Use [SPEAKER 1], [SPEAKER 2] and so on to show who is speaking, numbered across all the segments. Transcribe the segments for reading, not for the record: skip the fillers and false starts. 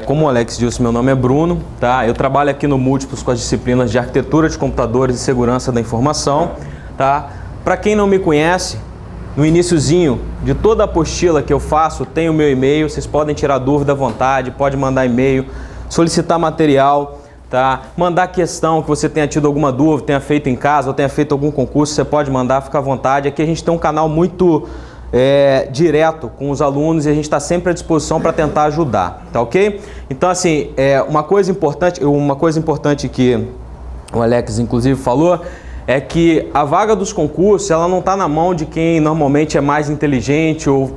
[SPEAKER 1] Como o Alex disse, meu nome é Bruno, tá? Eu trabalho aqui no Múltiplos com as disciplinas de Arquitetura de Computadores e Segurança da Informação, tá? Para quem não me conhece, no iniciozinho de toda a apostila que eu faço, tem o meu e-mail, vocês podem tirar dúvida à vontade, pode mandar e-mail, solicitar material, tá? Mandar questão que você tenha tido alguma dúvida, tenha feito em casa ou tenha feito algum concurso, você pode mandar, fica à vontade. Aqui a gente tem um canal muito direto com os alunos e a gente está sempre à disposição para tentar ajudar, tá ok? Então assim, uma coisa importante que o Alex inclusive falou é que a vaga dos concursos ela não está na mão de quem normalmente é mais inteligente ou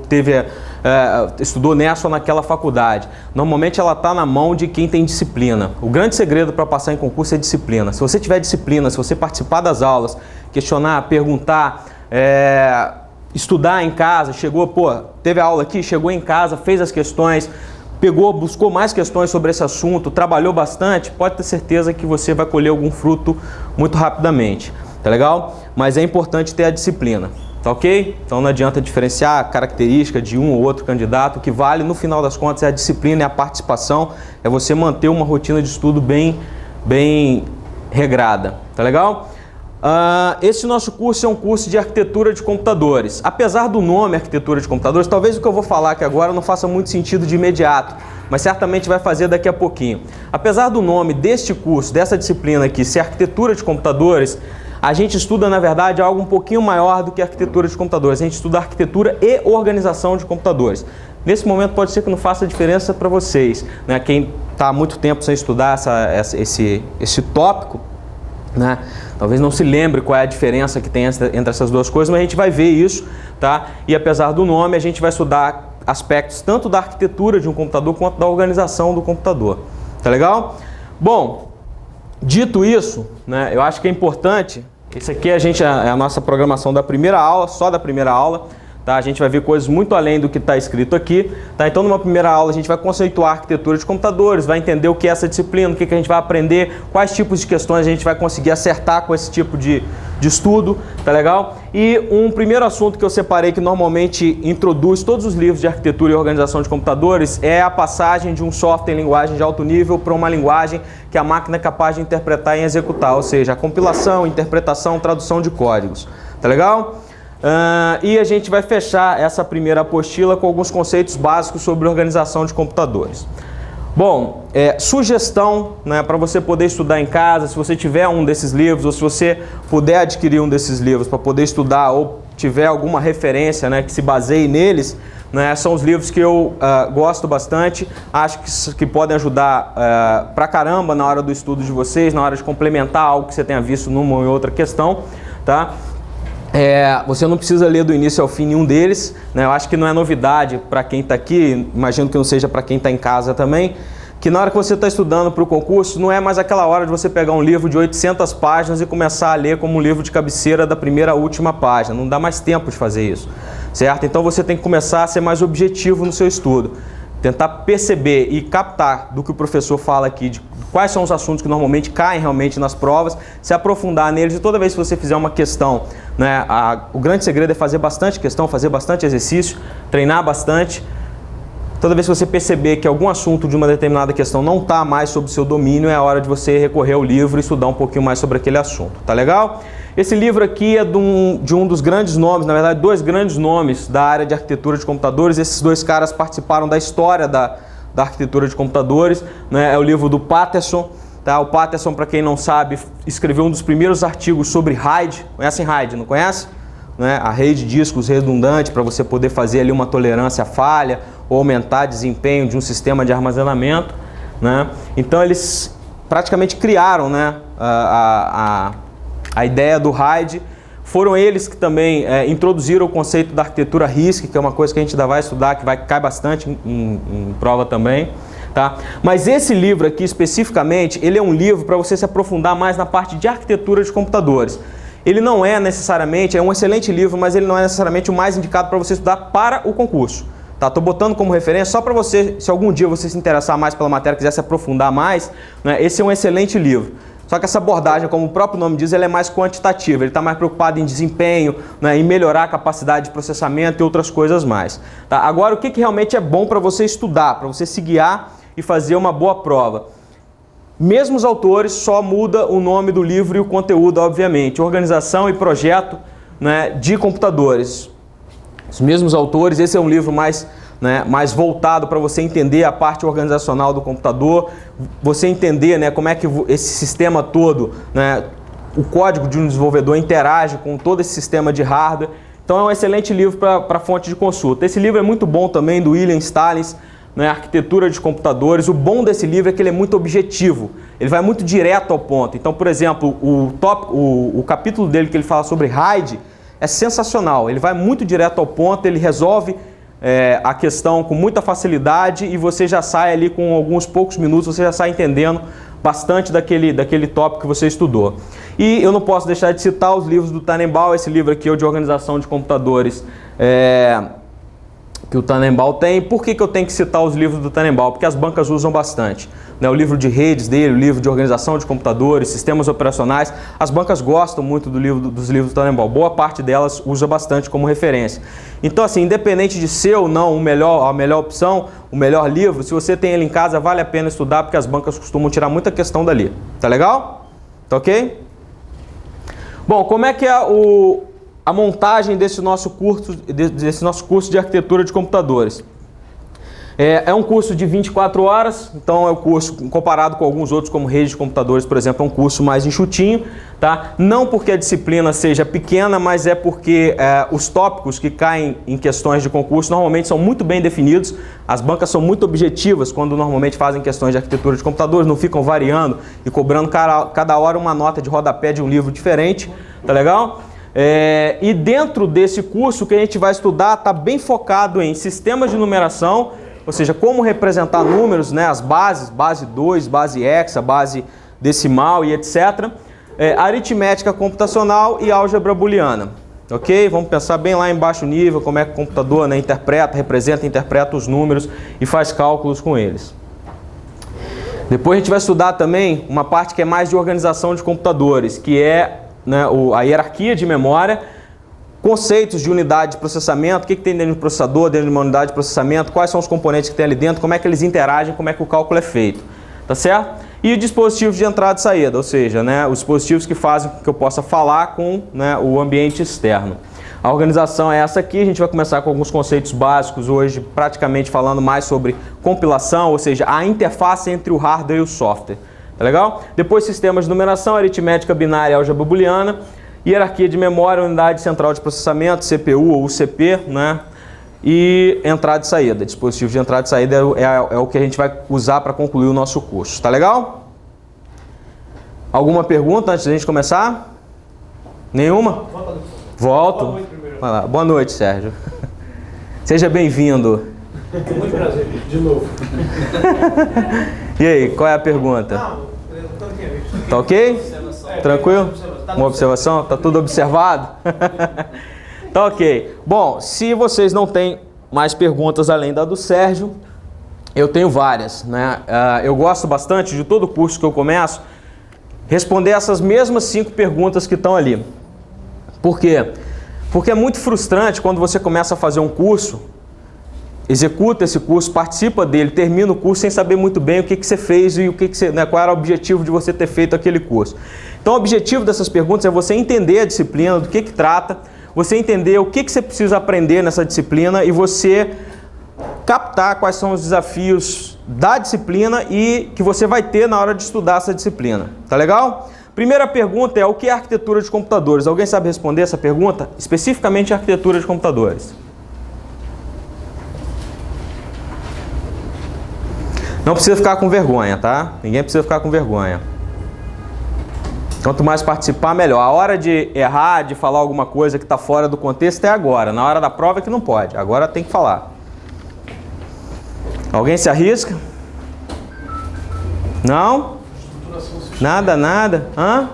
[SPEAKER 1] estudou nessa ou naquela faculdade. Normalmente ela está na mão de quem tem disciplina. O grande segredo para passar em concurso é disciplina. Se você tiver disciplina, se você participar das aulas, questionar, perguntar, estudar em casa, teve a aula aqui, chegou em casa, fez as questões, buscou mais questões sobre esse assunto, trabalhou bastante, pode ter certeza que você vai colher algum fruto muito rapidamente, tá legal? Mas é importante ter a disciplina, tá ok? Então não adianta diferenciar a característica de um ou outro candidato, o que vale no final das contas é a disciplina e a participação, é você manter uma rotina de estudo bem regrada, tá legal? Esse nosso curso é um curso de arquitetura de computadores. Apesar do nome arquitetura de computadores, talvez o que eu vou falar aqui agora não faça muito sentido de imediato, mas certamente vai fazer daqui a pouquinho. Apesar do nome deste curso, dessa disciplina aqui, ser arquitetura de computadores, a gente estuda, na verdade, algo um pouquinho maior do que arquitetura de computadores. A gente estuda arquitetura e organização de computadores. Nesse momento pode ser que não faça diferença para vocês, né? Quem está há muito tempo sem estudar esse tópico, né? Talvez não se lembre qual é a diferença que tem entre essas duas coisas, mas a gente vai ver isso, tá? E apesar do nome, a gente vai estudar aspectos tanto da arquitetura de um computador quanto da organização do computador. Tá legal? Bom, dito isso, né, eu acho que é importante, isso aqui é a nossa programação da primeira aula, só da primeira aula. Tá? A gente vai ver coisas muito além do que está escrito aqui. Tá? Então, numa primeira aula, a gente vai conceituar a arquitetura de computadores, vai entender o que é essa disciplina, o que a gente vai aprender, quais tipos de questões a gente vai conseguir acertar com esse tipo de estudo, tá legal? E um primeiro assunto que eu separei que normalmente introduz todos os livros de arquitetura e organização de computadores é a passagem de um software em linguagem de alto nível para uma linguagem que a máquina é capaz de interpretar e executar, ou seja, a compilação, interpretação, tradução de códigos, tá legal? E a gente vai fechar essa primeira apostila com alguns conceitos básicos sobre organização de computadores. Bom, sugestão, né, para você poder estudar em casa, se você tiver um desses livros ou se você puder adquirir um desses livros para poder estudar ou tiver alguma referência, né, que se baseie neles, né, são os livros que eu gosto bastante, acho que podem ajudar pra caramba na hora do estudo de vocês, na hora de complementar algo que você tenha visto numa ou outra questão, tá? Você não precisa ler do início ao fim nenhum deles, né? Eu acho que não é novidade para quem está aqui, imagino que não seja para quem está em casa também, que na hora que você está estudando para o concurso, não é mais aquela hora de você pegar um livro de 800 páginas e começar a ler como um livro de cabeceira da primeira à última página, não dá mais tempo de fazer isso, certo? Então você tem que começar a ser mais objetivo no seu estudo, tentar perceber e captar do que o professor fala aqui, de quais são os assuntos que normalmente caem realmente nas provas, se aprofundar neles e toda vez que você fizer uma questão, né, o grande segredo é fazer bastante questão, fazer bastante exercício, treinar bastante. Toda vez que você perceber que algum assunto de uma determinada questão não está mais sob o seu domínio, é a hora de você recorrer ao livro e estudar um pouquinho mais sobre aquele assunto, tá legal? Esse livro aqui é de um dos grandes nomes, na verdade, dois grandes nomes da área de arquitetura de computadores. Esses dois caras participaram da história da arquitetura de computadores, né? É o livro do Patterson, tá? O Patterson, para quem não sabe, escreveu um dos primeiros artigos sobre RAID. Conhecem RAID, não conhece? Né? A rede de discos redundante para você poder fazer ali uma tolerância à falha ou aumentar desempenho de um sistema de armazenamento, né? Então eles praticamente criaram, né, a ideia do RAID. Foram eles que também introduziram o conceito da arquitetura RISC, que é uma coisa que a gente ainda vai estudar, que cai bastante em prova também. Tá? Mas esse livro aqui especificamente, ele é um livro para você se aprofundar mais na parte de arquitetura de computadores. Ele não é necessariamente, é um excelente livro, mas ele não é necessariamente o mais indicado para você estudar para o concurso. Tá? Tô botando como referência só para você, se algum dia você se interessar mais pela matéria, quiser se aprofundar mais, né? Esse é um excelente livro. Só que essa abordagem, como o próprio nome diz, ele é mais quantitativa, ele está mais preocupado em desempenho, né, em melhorar a capacidade de processamento e outras coisas mais. Tá? Agora, o que realmente é bom para você estudar, para você se guiar e fazer uma boa prova. Mesmos autores, só muda o nome do livro e o conteúdo, obviamente. Organização e projeto, né, de computadores. Os mesmos autores, esse é um livro mais voltado para você entender a parte organizacional do computador, você entender, né, como é que esse sistema todo, né, o código de um desenvolvedor interage com todo esse sistema de hardware. Então é um excelente livro para fonte de consulta. Esse livro é muito bom também, do William Stallings, né, Arquitetura de Computadores. O bom desse livro é que ele é muito objetivo, ele vai muito direto ao ponto. Então, por exemplo, o capítulo dele que ele fala sobre RAID é sensacional, ele vai muito direto ao ponto, ele resolve a questão com muita facilidade e você já sai ali com alguns poucos minutos, você já sai entendendo bastante daquele tópico que você estudou. E eu não posso deixar de citar os livros do Tannenbaum. Esse livro aqui é o de organização de computadores que o Tannenbaum tem. Por que eu tenho que citar os livros do Tannenbaum? Porque as bancas usam bastante, né? O livro de redes dele, o livro de organização de computadores, sistemas operacionais, as bancas gostam muito dos livros do Tannenbaum. Boa parte delas usa bastante como referência. Então, assim, independente de ser ou não a melhor opção, o melhor livro, se você tem ele em casa, vale a pena estudar, porque as bancas costumam tirar muita questão dali. Tá legal? Tá ok? Bom, como é que é a montagem desse nosso curso de arquitetura de computadores? É um curso de 24 horas, então é um curso, comparado com alguns outros, como rede de computadores, por exemplo, é um curso mais enxutinho, tá? Não porque a disciplina seja pequena, mas é porque os tópicos que caem em questões de concurso normalmente são muito bem definidos, as bancas são muito objetivas quando normalmente fazem questões de arquitetura de computadores, não ficam variando e cobrando cada hora uma nota de rodapé de um livro diferente, tá legal? E dentro desse curso, o que a gente vai estudar está bem focado em sistemas de numeração, ou seja, como representar números, né, as bases, base 2, base hexa, base decimal e etc. Aritmética computacional e álgebra booleana. Ok? Vamos pensar bem lá em baixo nível, como é que o computador, né, interpreta os números e faz cálculos com eles. Depois a gente vai estudar também uma parte que é mais de organização de computadores, que é, né, a hierarquia de memória, conceitos de unidade de processamento, o que tem dentro de um processador, dentro de uma unidade de processamento, quais são os componentes que tem ali dentro, como é que eles interagem, como é que o cálculo é feito, tá certo? E dispositivos de entrada e saída, ou seja, né, os dispositivos que fazem com que eu possa falar com, né, o ambiente externo. A organização é essa aqui, a gente vai começar com alguns conceitos básicos hoje, praticamente falando mais sobre compilação, ou seja, a interface entre o hardware e o software, tá legal? Depois sistemas de numeração, aritmética binária e álgebra booleana, hierarquia de memória, unidade central de processamento, CPU ou UCP, né? E entrada e saída. Dispositivo de entrada e saída é o que a gente vai usar para concluir o nosso curso. Tá legal? Alguma pergunta antes da gente começar? Nenhuma? Volto. Boa noite, primeiro. Vai lá. Boa noite, Sérgio. Seja bem-vindo.
[SPEAKER 2] Muito prazer, de novo.
[SPEAKER 1] E aí, qual é a pergunta?
[SPEAKER 2] Não, eu não tinha visto.
[SPEAKER 1] Tá ok? Tranquilo? Uma observação? Tá tudo observado? Tá ok. Bom, se vocês não têm mais perguntas além da do Sérgio, eu tenho várias, né? Eu gosto bastante de todo curso que eu começo responder essas mesmas 5 perguntas que estão ali. Por quê? Porque é muito frustrante quando você começa a fazer um curso, executa esse curso, participa dele, termina o curso sem saber muito bem o que você fez e né, qual era o objetivo de você ter feito aquele curso. Então o objetivo dessas perguntas é você entender a disciplina, do que trata, você entender o que você precisa aprender nessa disciplina e você captar quais são os desafios da disciplina e que você vai ter na hora de estudar essa disciplina. Tá legal? Primeira pergunta é: o que é arquitetura de computadores? Alguém sabe responder essa pergunta? Especificamente arquitetura de computadores. Não precisa ficar com vergonha, tá? Ninguém precisa ficar com vergonha. Quanto mais participar, melhor. A hora de errar, de falar alguma coisa que está fora do contexto é agora. Na hora da prova é que não pode. Agora tem que falar. Alguém se arrisca? Não? Nada? Hã?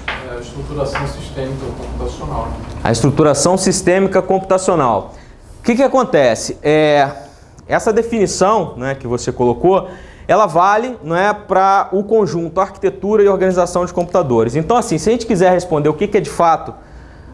[SPEAKER 2] A estruturação sistêmica computacional.
[SPEAKER 1] A estruturação sistêmica computacional. O que acontece? Essa definição, né, que você colocou, ela vale, né, para o conjunto arquitetura e organização de computadores. Então, assim, se a gente quiser responder o que é de fato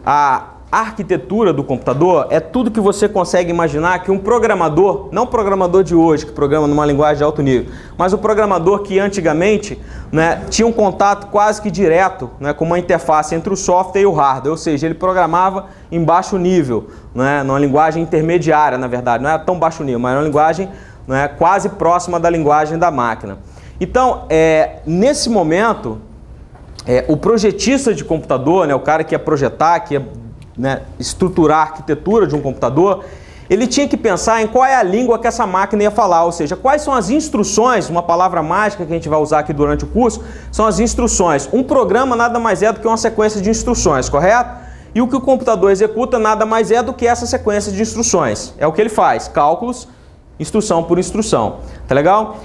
[SPEAKER 1] a arquitetura do computador é tudo que você consegue imaginar que um programador, não o programador de hoje, que programa numa linguagem de alto nível, mas o programador que antigamente, né, tinha um contato quase que direto, né, com uma interface entre o software e o hardware, ou seja, ele programava em baixo nível, né, numa linguagem intermediária, na verdade, não era tão baixo nível, mas era uma linguagem, né, quase próxima da linguagem da máquina. Então, nesse momento, o projetista de computador, né, o cara que ia projetar, que ia, né, estruturar a arquitetura de um computador, ele tinha que pensar em qual é a língua que essa máquina ia falar, ou seja, quais são as instruções, uma palavra mágica que a gente vai usar aqui durante o curso, são as instruções. Um programa nada mais é do que uma sequência de instruções, correto? E o que o computador executa nada mais é do que essa sequência de instruções. É o que ele faz, cálculos, instrução por instrução, tá legal?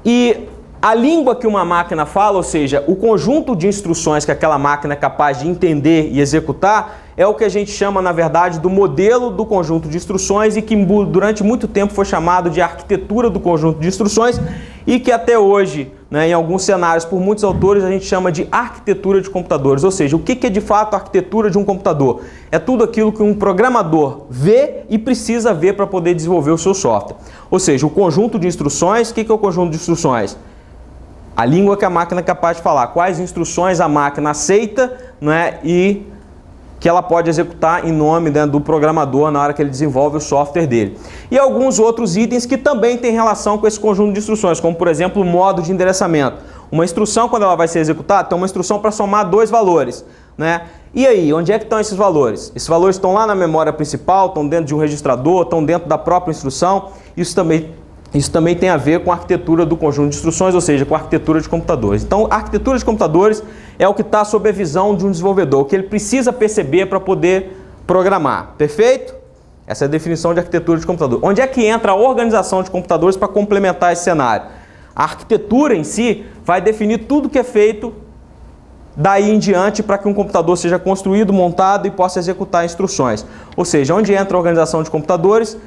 [SPEAKER 1] E a língua que uma máquina fala, ou seja, o conjunto de instruções que aquela máquina é capaz de entender e executar, é o que a gente chama, na verdade, do modelo do conjunto de instruções e que durante muito tempo foi chamado de arquitetura do conjunto de instruções e que até hoje, né, em alguns cenários, por muitos autores, a gente chama de arquitetura de computadores. Ou seja, o que é de fato a arquitetura de um computador? É tudo aquilo que um programador vê e precisa ver para poder desenvolver o seu software. Ou seja, o conjunto de instruções, o que é o conjunto de instruções? A língua que a máquina é capaz de falar, quais instruções a máquina aceita, né, e que ela pode executar em nome, né, do programador na hora que ele desenvolve o software dele. E alguns outros itens que também têm relação com esse conjunto de instruções, como por exemplo o modo de endereçamento. Uma instrução, quando ela vai ser executada, tem uma instrução para somar dois valores, né? E aí, onde é que estão esses valores? Esses valores estão lá na memória principal, estão dentro de um registrador, estão dentro da própria instrução. Isso também tem a ver com a arquitetura do conjunto de instruções, ou seja, com a arquitetura de computadores. Então, a arquitetura de computadores é o que está sob a visão de um desenvolvedor, o que ele precisa perceber para poder programar. Perfeito? Essa é a definição de arquitetura de computador. Onde é que entra a organização de computadores para complementar esse cenário? A arquitetura em si vai definir tudo que é feito daí em diante para que um computador seja construído, montado e possa executar instruções. Ou seja, onde entra a organização de computadores?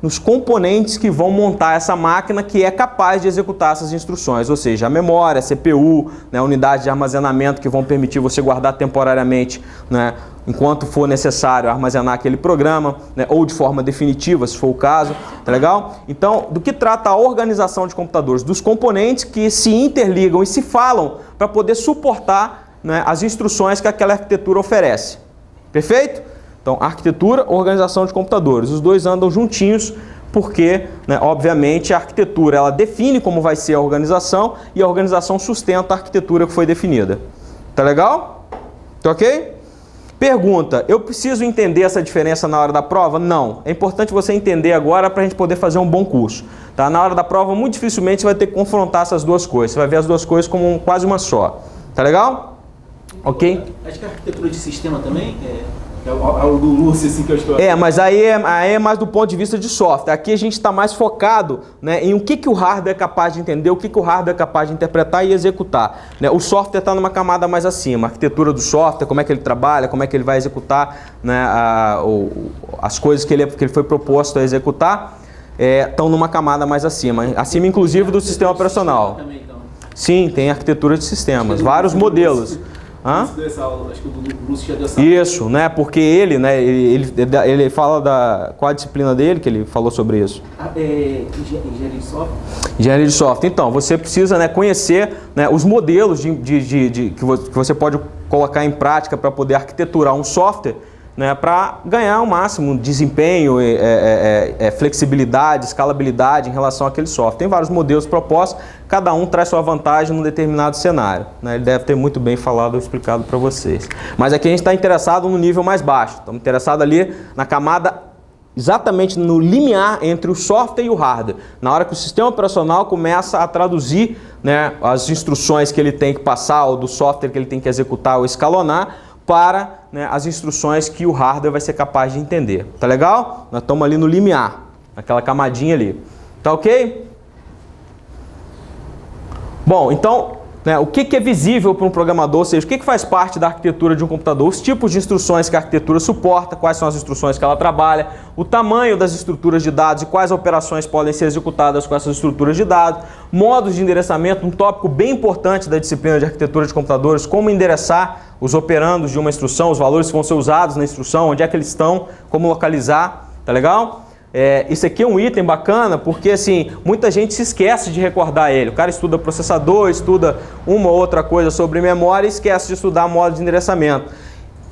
[SPEAKER 1] Nos componentes que vão montar essa máquina que é capaz de executar essas instruções, ou seja, a memória, a CPU, né, a unidade de armazenamento que vão permitir você guardar temporariamente, né, enquanto for necessário armazenar aquele programa, né, ou de forma definitiva, se for o caso, tá legal? Então, do que trata a organização de computadores? Dos componentes que se interligam e se falam para poder suportar, né, as instruções que aquela arquitetura oferece. Perfeito? Então, arquitetura, organização de computadores. Os dois andam juntinhos porque, né, obviamente, a arquitetura ela define como vai ser a organização e a organização sustenta a arquitetura que foi definida. Tá legal? Tá ok? Pergunta, eu preciso entender essa diferença na hora da prova? Não. É importante você entender agora para a gente poder fazer um bom curso. Tá? Na hora da prova, muito dificilmente você vai ter que confrontar essas duas coisas. Você vai ver as duas coisas como quase uma só. Tá legal? Ok?
[SPEAKER 3] Acho que a arquitetura de sistema também é o do Lúcio, assim, que eu estou...
[SPEAKER 1] Mas aí é mais do ponto de vista de software. Aqui a gente está mais focado, né, em o que o hardware é capaz de entender, o que o hardware é capaz de interpretar e executar. Né? O software está numa camada mais acima. A arquitetura do software, como é que ele trabalha, como é que ele vai executar, né, as coisas que ele foi proposto a executar, estão numa camada mais acima. Acima, inclusive, do sistema operacional. Sim, tem arquitetura de sistemas, vários modelos.
[SPEAKER 3] Acho que o Lúcio já deu essa...
[SPEAKER 1] Isso, né? Porque ele, né? Ele fala qual a disciplina dele que ele falou sobre isso?
[SPEAKER 3] Engenharia de software.
[SPEAKER 1] Engenharia de software. Então, você precisa, né, conhecer, né, os modelos que você pode colocar em prática para poder arquiteturar um software, né, para ganhar o máximo desempenho, flexibilidade, escalabilidade em relação àquele software. Tem vários modelos propostos, cada um traz sua vantagem num determinado cenário. Né? Ele deve ter muito bem falado ou explicado para vocês. Mas aqui a gente está interessado no nível mais baixo, estamos interessados ali na camada, exatamente no limiar entre o software e o hardware. Na hora que o sistema operacional começa a traduzir, né, as instruções que ele tem que passar, ou do software que ele tem que executar ou escalonar, para, né, as instruções que o hardware vai ser capaz de entender. Tá legal? Nós estamos ali no limiar, naquela camadinha ali. Tá ok? Bom, então, né, o que é visível para um programador, ou seja, o que faz parte da arquitetura de um computador, os tipos de instruções que a arquitetura suporta, quais são as instruções que ela trabalha, o tamanho das estruturas de dados e quais operações podem ser executadas com essas estruturas de dados, modos de endereçamento, um tópico bem importante da disciplina de arquitetura de computadores, como endereçar os operandos de uma instrução, os valores que vão ser usados na instrução, onde é que eles estão, como localizar, tá legal? Isso aqui é um item bacana porque assim, muita gente se esquece de recordar ele. O cara estuda processador, estuda uma ou outra coisa sobre memória e esquece de estudar modo de endereçamento.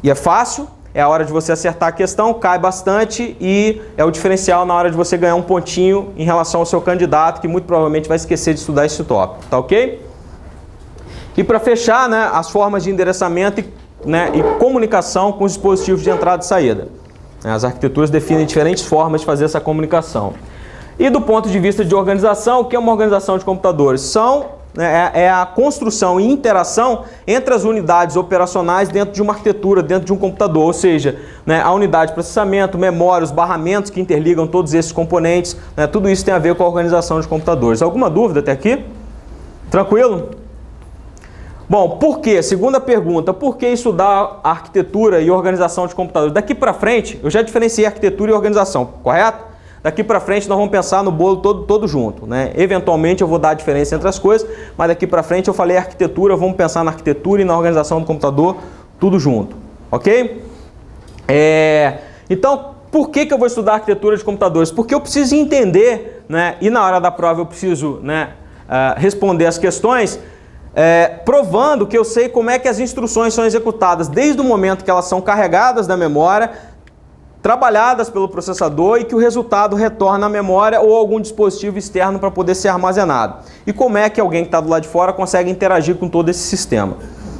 [SPEAKER 1] E é fácil, é a hora de você acertar a questão, cai bastante e é o diferencial na hora de você ganhar um pontinho em relação ao seu candidato, que muito provavelmente vai esquecer de estudar esse tópico, tá ok? E para fechar, né, as formas de endereçamento e comunicação com os dispositivos de entrada e saída. As arquiteturas definem diferentes formas de fazer essa comunicação. E do ponto de vista de organização, o que é uma organização de computadores? É a construção e interação entre as unidades operacionais dentro de uma arquitetura, dentro de um computador. Ou seja, né, a unidade de processamento, memória, os barramentos que interligam todos esses componentes, né, tudo isso tem a ver com a organização de computadores. Alguma dúvida até aqui? Tranquilo? Bom, por quê? Segunda pergunta, por que estudar arquitetura e organização de computadores? Daqui para frente, eu já diferenciei arquitetura e organização, correto? Daqui para frente nós vamos pensar no bolo todo junto, né? Eventualmente eu vou dar a diferença entre as coisas, mas daqui para frente eu falei arquitetura, vamos pensar na arquitetura e na organização do computador, tudo junto, ok? Então, por que eu vou estudar arquitetura de computadores? Porque eu preciso entender, né? E na hora da prova eu preciso, né, responder as questões, provando que eu sei como é que as instruções são executadas desde o momento que elas são carregadas da memória, trabalhadas pelo processador e que o resultado retorna à memória ou algum dispositivo externo para poder ser armazenado. E como é que alguém que está do lado de fora consegue interagir com todo esse sistema.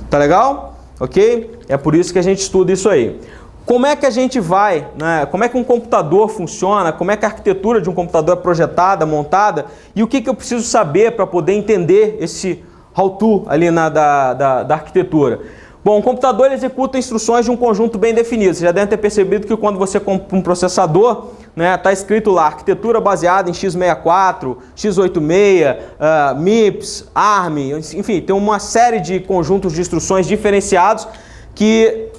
[SPEAKER 1] Tá legal? Ok? É por isso que a gente estuda isso aí. Como é que a gente vai, né? Como é que um computador funciona, como é que a arquitetura de um computador é projetada, montada e o que eu preciso saber para poder entender esse how-to ali da arquitetura. Bom, o computador ele executa instruções de um conjunto bem definido. Você já deve ter percebido que quando você compra um processador, né, está escrito lá, arquitetura baseada em x64, x86, MIPS, ARM, enfim, tem uma série de conjuntos de instruções diferenciados que,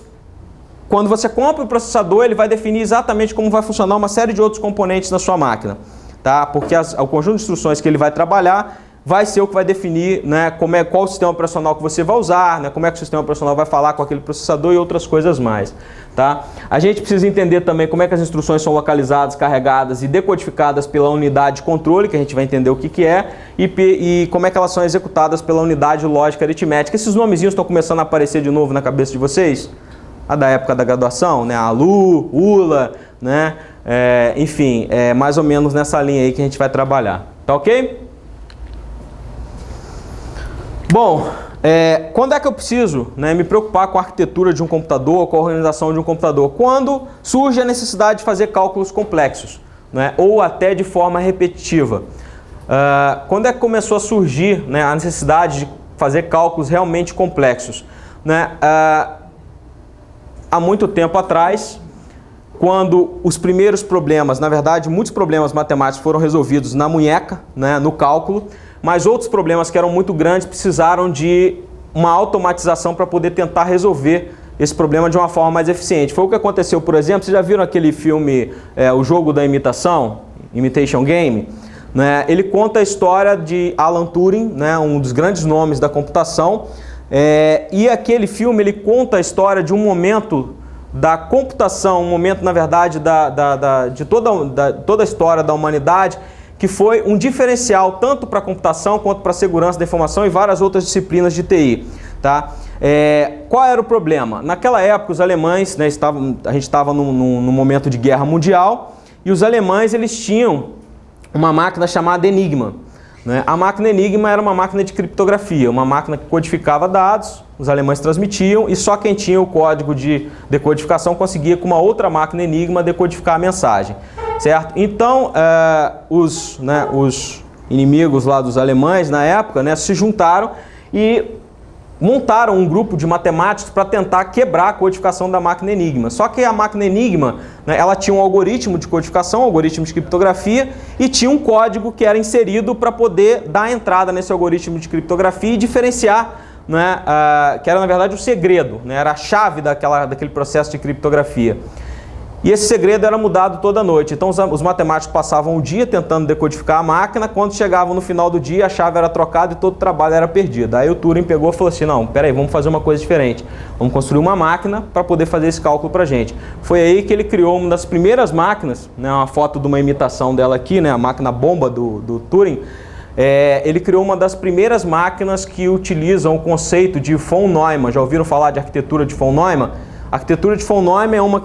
[SPEAKER 1] quando você compra o processador, ele vai definir exatamente como vai funcionar uma série de outros componentes na sua máquina, tá? Porque o conjunto de instruções que ele vai trabalhar vai ser o que vai definir, né, qual o sistema operacional que você vai usar, né, como é que o sistema operacional vai falar com aquele processador e outras coisas mais. Tá? A gente precisa entender também como é que as instruções são localizadas, carregadas e decodificadas pela unidade de controle, que a gente vai entender o que é, e como é que elas são executadas pela unidade lógica aritmética. Esses nomezinhos estão começando a aparecer de novo na cabeça de vocês? A da época da graduação, né? A LU, ULA, né? Enfim, é mais ou menos nessa linha aí que a gente vai trabalhar. Tá ok? Bom, quando é que eu preciso, né, me preocupar com a arquitetura de um computador, com a organização de um computador? Quando surge a necessidade de fazer cálculos complexos, né, ou até de forma repetitiva. Quando é que começou a surgir, né, a necessidade de fazer cálculos realmente complexos? Né, há muito tempo atrás, quando os primeiros problemas, na verdade, muitos problemas matemáticos foram resolvidos na munheca, né, no cálculo, mas outros problemas que eram muito grandes precisaram de uma automatização para poder tentar resolver esse problema de uma forma mais eficiente. Foi o que aconteceu, por exemplo, vocês já viram aquele filme, O Jogo da Imitação, Imitation Game? Né? Ele conta a história de Alan Turing, né, um dos grandes nomes da computação, e aquele filme ele conta a história de um momento da computação, um momento, na verdade, de toda a história da humanidade, que foi um diferencial tanto para a computação quanto para a segurança da informação e várias outras disciplinas de TI. Tá? Qual era o problema? Naquela época os alemães, né, a gente estava num momento de guerra mundial e os alemães eles tinham uma máquina chamada Enigma. Né? A máquina Enigma era uma máquina de criptografia, uma máquina que codificava dados, os alemães transmitiam e só quem tinha o código de decodificação conseguia com uma outra máquina Enigma decodificar a mensagem. Certo? Então, os inimigos lá dos alemães, na época, né, se juntaram e montaram um grupo de matemáticos para tentar quebrar a codificação da máquina Enigma. Só que a máquina Enigma, né, ela tinha um algoritmo de codificação, um algoritmo de criptografia, e tinha um código que era inserido para poder dar entrada nesse algoritmo de criptografia e diferenciar, né, que era na verdade o segredo, né, era a chave daquele processo de criptografia. E esse segredo era mudado toda noite. Então os matemáticos passavam o dia tentando decodificar a máquina, quando chegavam no final do dia a chave era trocada e todo o trabalho era perdido. Aí o Turing pegou e falou assim, não, peraí, vamos fazer uma coisa diferente. Vamos construir uma máquina para poder fazer esse cálculo para a gente. Foi aí que ele criou uma das primeiras máquinas, né, uma foto de uma imitação dela aqui, né, a máquina bomba do Turing. Ele criou uma das primeiras máquinas que utilizam o conceito de von Neumann. Já ouviram falar de arquitetura de von Neumann? A arquitetura de von Neumann é uma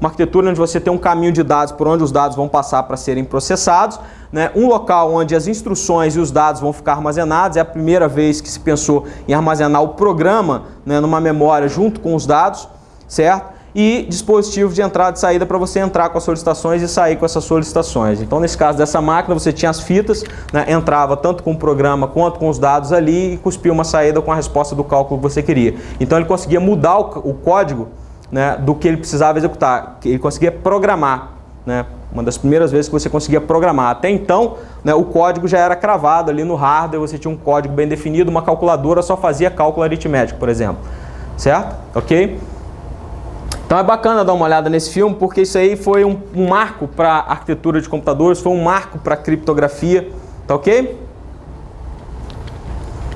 [SPEAKER 1] arquitetura onde você tem um caminho de dados por onde os dados vão passar para serem processados, né? Um local onde as instruções e os dados vão ficar armazenados. É a primeira vez que se pensou em armazenar o programa, né, numa memória junto com os dados, certo? E dispositivos de entrada e saída para você entrar com as solicitações e sair com essas solicitações. Então, nesse caso dessa máquina, você tinha as fitas, né, entrava tanto com o programa quanto com os dados ali e cuspia uma saída com a resposta do cálculo que você queria. Então, ele conseguia mudar o código, né, do que ele precisava executar, ele conseguia programar, né, uma das primeiras vezes que você conseguia programar. Até então, né, o código já era cravado ali no hardware, você tinha um código bem definido, uma calculadora só fazia cálculo aritmético, por exemplo. Certo? Ok? Então é bacana dar uma olhada nesse filme, porque isso aí foi um marco para a arquitetura de computadores, foi um marco para a criptografia, tá ok?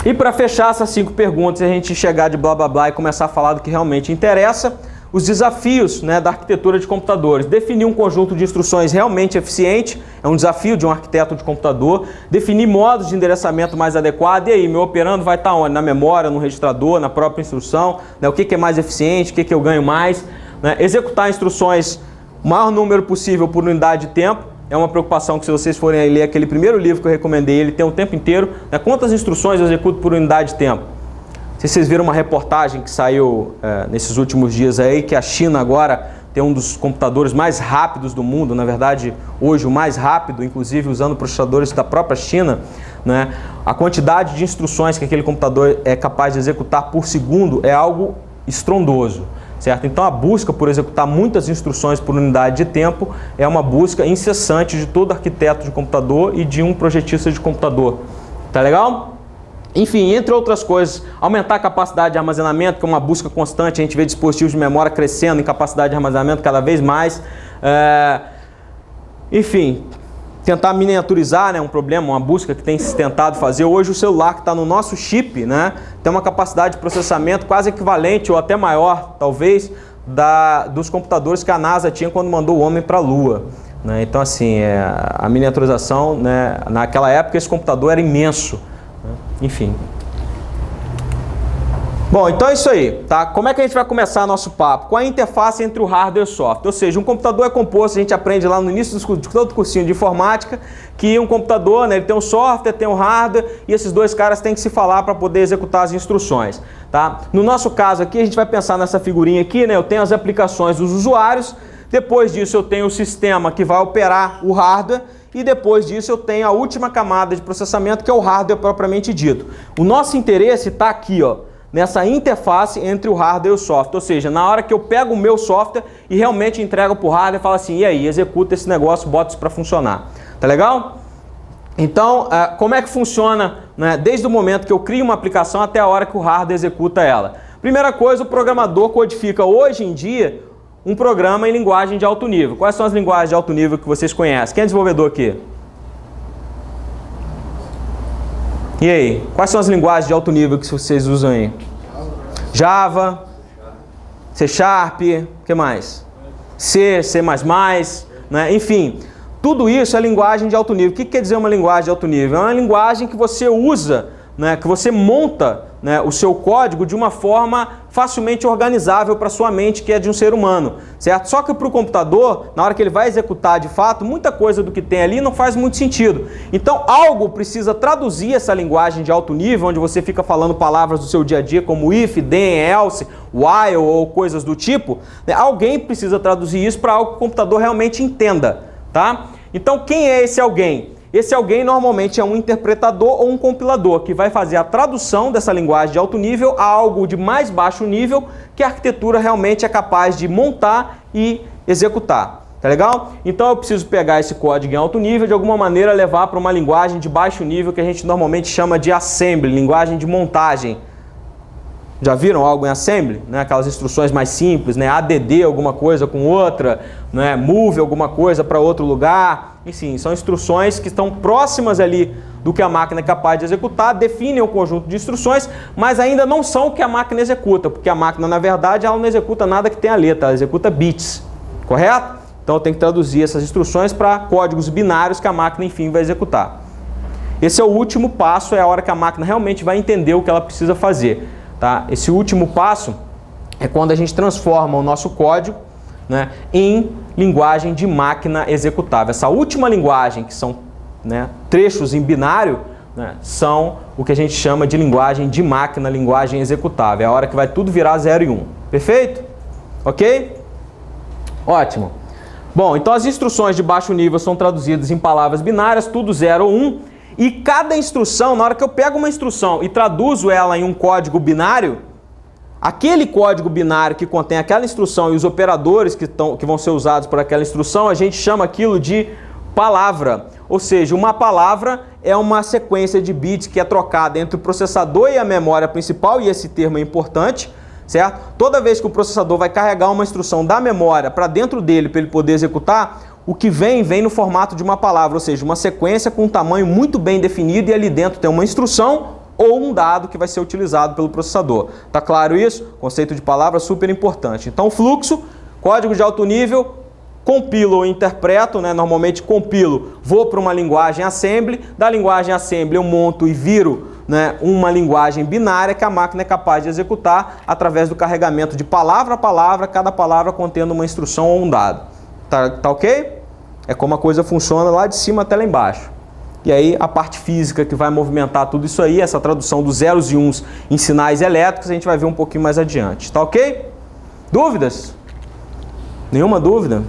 [SPEAKER 1] E para fechar essas 5 perguntas, a gente chegar de blá blá blá e começar a falar do que realmente interessa, os desafios, né, da arquitetura de computadores. Definir um conjunto de instruções realmente eficiente, é um desafio de um arquiteto de computador. Definir modos de endereçamento mais adequado. E aí, meu operando vai estar onde? Na memória, no registrador, na própria instrução, né? O que é mais eficiente, o que eu ganho mais. Né? Executar instruções o maior número possível por unidade de tempo. É uma preocupação que, se vocês forem aí ler aquele primeiro livro que eu recomendei, ele tem o tempo inteiro, né? Quantas instruções eu executo por unidade de tempo. Se vocês viram uma reportagem que saiu nesses últimos dias aí, que a China agora tem um dos computadores mais rápidos do mundo, na verdade, hoje o mais rápido, inclusive usando processadores da própria China, né? A quantidade de instruções que aquele computador é capaz de executar por segundo é algo estrondoso, certo? Então a busca por executar muitas instruções por unidade de tempo é uma busca incessante de todo arquiteto de computador e de um projetista de computador. Tá legal? Enfim, entre outras coisas, aumentar a capacidade de armazenamento, que é uma busca constante, a gente vê dispositivos de memória crescendo em capacidade de armazenamento cada vez mais. Enfim, tentar miniaturizar, né, um problema, uma busca que tem se tentado fazer. Hoje o celular que está no nosso chip, né, tem uma capacidade de processamento quase equivalente ou até maior, talvez, dos computadores que a NASA tinha quando mandou o homem para a Lua. Né? Então, assim, a miniaturização, né, naquela época esse computador era imenso. Enfim. Bom, então é isso aí, tá? Como é que a gente vai começar nosso papo? Com a interface entre o hardware e o software. Ou seja, um computador é composto, a gente aprende lá no início de todo cursinho de informática, que um computador, né, ele tem um software, tem um hardware, e esses dois caras têm que se falar para poder executar as instruções, tá? No nosso caso aqui, a gente vai pensar nessa figurinha aqui, né? Eu tenho as aplicações dos usuários, depois disso eu tenho o sistema que vai operar o hardware, e depois disso eu tenho a última camada de processamento, que é o hardware propriamente dito. O nosso interesse está aqui, ó, nessa interface entre o hardware e o software. Ou seja, na hora que eu pego o meu software e realmente entrego para o hardware e falo assim, e aí, executa esse negócio, bota isso para funcionar. Tá legal? Então, como é que funciona, né, desde o momento que eu crio uma aplicação até a hora que o hardware executa ela? Primeira coisa, o programador codifica hoje em dia um programa em linguagem de alto nível. Quais são as linguagens de alto nível que vocês conhecem? Quem é desenvolvedor aqui? E aí? Quais são as linguagens de alto nível que vocês usam aí? Java, C#, o que mais? C, C++, né? Enfim, tudo isso é linguagem de alto nível. O que quer dizer uma linguagem de alto nível? É uma linguagem que você usa, né, que você monta, né, o seu código de uma forma facilmente organizável para sua mente, que é de um ser humano, certo? Só que para o computador, na hora que ele vai executar de fato, muita coisa do que tem ali não faz muito sentido. Então algo precisa traduzir essa linguagem de alto nível, onde você fica falando palavras do seu dia a dia como if, then, else, while ou coisas do tipo, né? Alguém precisa traduzir isso para algo que o computador realmente entenda, tá? Então quem é esse alguém? Esse alguém normalmente é um interpretador ou um compilador que vai fazer a tradução dessa linguagem de alto nível a algo de mais baixo nível que a arquitetura realmente é capaz de montar e executar. Tá legal? Então eu preciso pegar esse código em alto nível e de alguma maneira levar para uma linguagem de baixo nível que a gente normalmente chama de assembly, linguagem de montagem. Já viram algo em assembly? Né? Aquelas instruções mais simples, né? ADD alguma coisa com outra, né? Move alguma coisa para outro lugar. Enfim, são instruções que estão próximas ali do que a máquina é capaz de executar, definem o conjunto de instruções, mas ainda não são o que a máquina executa, porque a máquina, na verdade, ela não executa nada que tenha letra, ela executa bits, correto? Então eu tenho que traduzir essas instruções para códigos binários que a máquina, enfim, vai executar. Esse é o último passo, é a hora que a máquina realmente vai entender o que ela precisa fazer. Tá? Esse último passo é quando a gente transforma o nosso código, né, em linguagem de máquina executável. Essa última linguagem, que são, né, trechos em binário, né, são o que a gente chama de linguagem de máquina, linguagem executável. É a hora que vai tudo virar 0 e 1. Perfeito? Ok? Ótimo. Bom, então as instruções de baixo nível são traduzidas em palavras binárias, tudo 0 ou 1, e cada instrução, na hora que eu pego uma instrução e traduzo ela em um código binário, aquele código binário que contém aquela instrução e os operadores que vão ser usados por aquela instrução, a gente chama aquilo de palavra. Ou seja, uma palavra é uma sequência de bits que é trocada entre o processador e a memória principal, e esse termo é importante, certo? Toda vez que o processador vai carregar uma instrução da memória para dentro dele para ele poder executar, o que vem no formato de uma palavra, ou seja, uma sequência com um tamanho muito bem definido e ali dentro tem uma instrução ou um dado que vai ser utilizado pelo processador. Tá claro isso? Conceito de palavra super importante. Então, fluxo, código de alto nível, compilo ou interpreto, né? Normalmente compilo, vou para uma linguagem assembly, da linguagem assembly eu monto e viro, né, uma linguagem binária que a máquina é capaz de executar através do carregamento de palavra a palavra, cada palavra contendo uma instrução ou um dado. Tá ok? É como a coisa funciona lá de cima até lá embaixo. E aí a parte física que vai movimentar tudo isso aí, essa tradução dos zeros e uns em sinais elétricos, a gente vai ver um pouquinho mais adiante. Tá ok? Dúvidas? Nenhuma dúvida?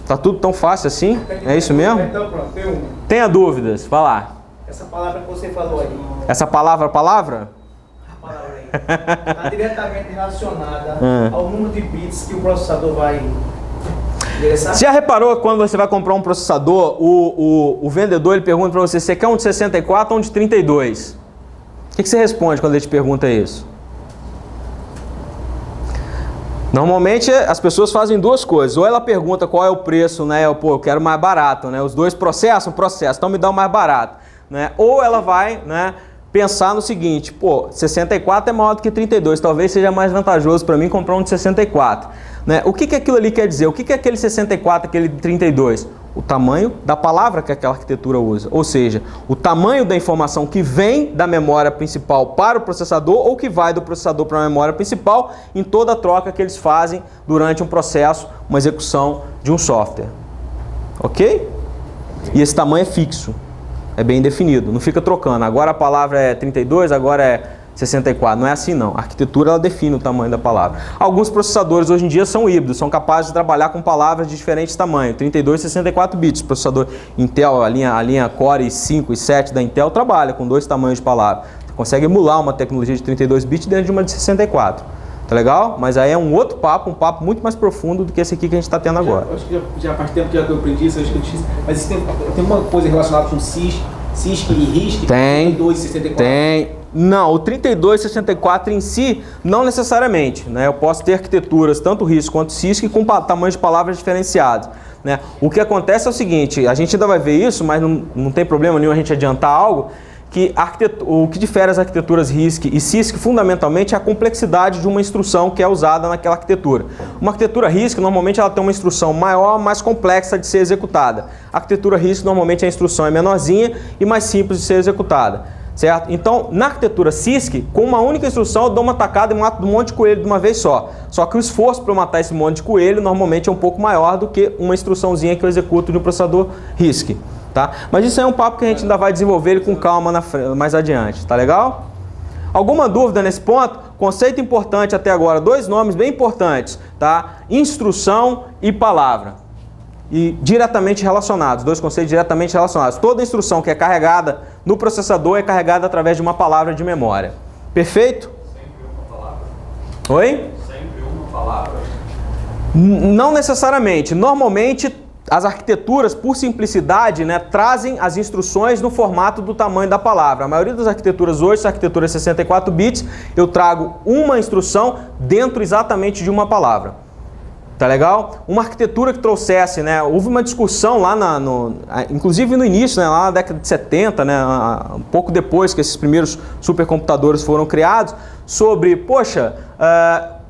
[SPEAKER 1] Tá tudo tão fácil assim? É isso mesmo?
[SPEAKER 2] Então pronto, tem uma.
[SPEAKER 1] Tenha dúvidas, vai lá.
[SPEAKER 2] Essa palavra que você falou aí,
[SPEAKER 1] Essa palavra?
[SPEAKER 2] a palavra aí, está diretamente relacionada ao número de bits que o processador vai endereçar?
[SPEAKER 1] Você já reparou que quando você vai comprar um processador, o vendedor ele pergunta para você, você quer um de 64 ou um de 32? O que você responde quando ele te pergunta isso? Normalmente as pessoas fazem duas coisas, ou ela pergunta qual é o preço, né? Eu quero mais barato, né? Os dois processam, então me dá o mais barato, né? Ou ela vai, né, pensar no seguinte, 64 é maior do que 32, talvez seja mais vantajoso para mim comprar um de 64. Né? O que aquilo ali quer dizer? O que é aquele 64, aquele 32? O tamanho da palavra que aquela arquitetura usa. Ou seja, o tamanho da informação que vem da memória principal para o processador ou que vai do processador para a memória principal em toda a troca que eles fazem durante um processo, uma execução de um software. Ok? E esse tamanho é fixo. É bem definido. Não fica trocando. Agora a palavra é 32, agora é 64, não é assim não. A arquitetura ela define o tamanho da palavra. Alguns processadores hoje em dia são híbridos, são capazes de trabalhar com palavras de diferentes tamanhos, 32 e 64 bits. O processador Intel, a linha Core i5 e 7 da Intel trabalha com dois tamanhos de palavra. Você consegue emular uma tecnologia de 32 bits dentro de uma de 64. Tá legal? Mas aí é um outro papo, um papo muito mais profundo do que esse aqui que a gente está tendo agora.
[SPEAKER 3] Acho que já faz tempo que eu aprendi isso, mas isso tem uma coisa relacionada com CISC e RISC?
[SPEAKER 1] Tem.
[SPEAKER 3] 32 e 64?
[SPEAKER 1] Tem. Não, o 32 e 64 em si, não necessariamente. Né? Eu posso ter arquiteturas, tanto RISC quanto CISC, com tamanhos de palavras diferenciados. Né? O que acontece é o seguinte, a gente ainda vai ver isso, mas não tem problema nenhum a gente adiantar algo, que o que difere as arquiteturas RISC e CISC fundamentalmente é a complexidade de uma instrução que é usada naquela arquitetura. Uma arquitetura RISC normalmente ela tem uma instrução maior, mais complexa de ser executada. A arquitetura RISC normalmente a instrução é menorzinha e mais simples de ser executada. Certo? Então, na arquitetura CISC, com uma única instrução eu dou uma tacada e mato um monte de coelho de uma vez só. Só que o esforço para eu matar esse monte de coelho normalmente é um pouco maior do que uma instruçãozinha que eu executo no processador RISC. Tá? Mas isso é um papo que a gente ainda vai desenvolver ele com calma mais adiante. Tá legal? Alguma dúvida nesse ponto? Conceito importante até agora, dois nomes bem importantes. Tá? Instrução e palavra. e diretamente relacionados, dois conceitos diretamente relacionados. Toda instrução que é carregada no processador é carregada através de uma palavra de memória. Perfeito?
[SPEAKER 4] Sempre uma palavra.
[SPEAKER 1] Oi?
[SPEAKER 4] Sempre uma palavra.
[SPEAKER 1] Não necessariamente. Normalmente, as arquiteturas, por simplicidade, né, trazem as instruções no formato do tamanho da palavra. A maioria das arquiteturas hoje, a arquitetura é 64 bits, eu trago uma instrução dentro exatamente de uma palavra. Tá legal? Uma arquitetura que trouxesse, né, houve uma discussão lá, inclusive no início, né, lá na década de 70, né, um pouco depois que esses primeiros supercomputadores foram criados, sobre, poxa,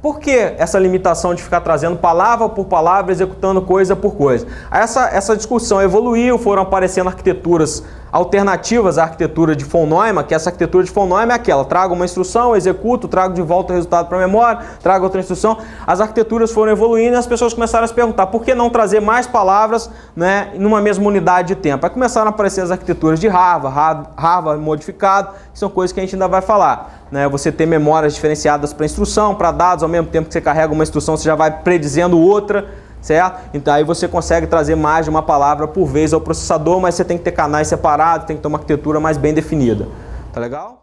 [SPEAKER 1] por que essa limitação de ficar trazendo palavra por palavra, executando coisa por coisa? Essa discussão evoluiu, foram aparecendo arquiteturas alternativas à arquitetura de von Neumann, que essa arquitetura de von Neumann é aquela, trago uma instrução, executo, trago de volta o resultado para a memória, trago outra instrução. As arquiteturas foram evoluindo e as pessoas começaram a se perguntar por que não trazer mais palavras, né, numa mesma unidade de tempo. Aí começaram a aparecer as arquiteturas de Harvard modificado, que são coisas que a gente ainda vai falar. Né? Você ter memórias diferenciadas para instrução, para dados, ao mesmo tempo que você carrega uma instrução, você já vai predizendo outra, certo? Então aí você consegue trazer mais de uma palavra por vez ao processador, mas você tem que ter canais separados, tem que ter uma arquitetura mais bem definida. Tá legal?